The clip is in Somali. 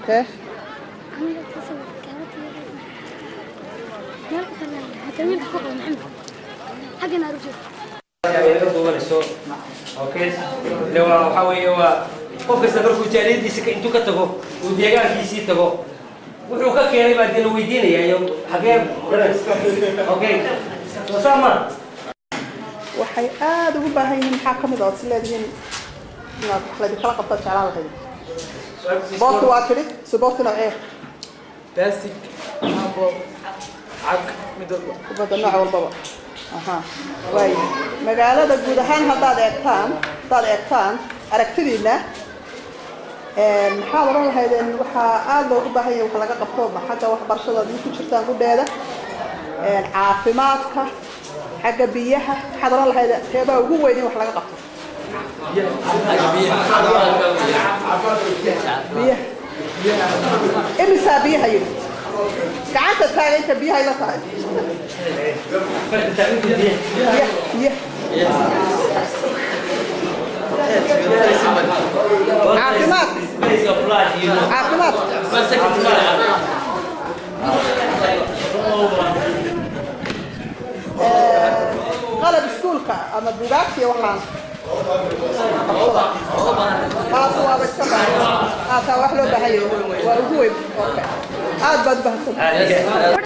هه حقنا رجل اوكي لو حاوي هو قف استمر في جاليدي سك انتو كتبو وديغان كيسي تبو wuxuu ka keenay baa dil weydiinaya xagee okay wasama waxay aad ugu baahan yihiin maxaa ka mid ah sileediin inaad wax la kala qabto jeclaan lahayd boqol waa tiri sababtuna بلاستيك حبو عق مدو kubadda nooc walbaba aha way magaalada guud ahaan haddaad eegtaan aragtidiina maxaa oran lahaydeen waxaa aad loogu baahan yahay wax laga qabto xagga waxbarashada ku jirtaan gudheeda caafimaadka xagga biyaha waxaad oran lahaydeen qeybaha ugu weyn in wax laga qabto biyaha imisa biyaha yidhi gacanta taaga inta biyaha la tahay caafimaad caafimaad qalab iskuulka ama buugaagtiya waxaan taas waa iska baahan taa wax loo baahan yahay waa ugu weyn aad baad u baahsan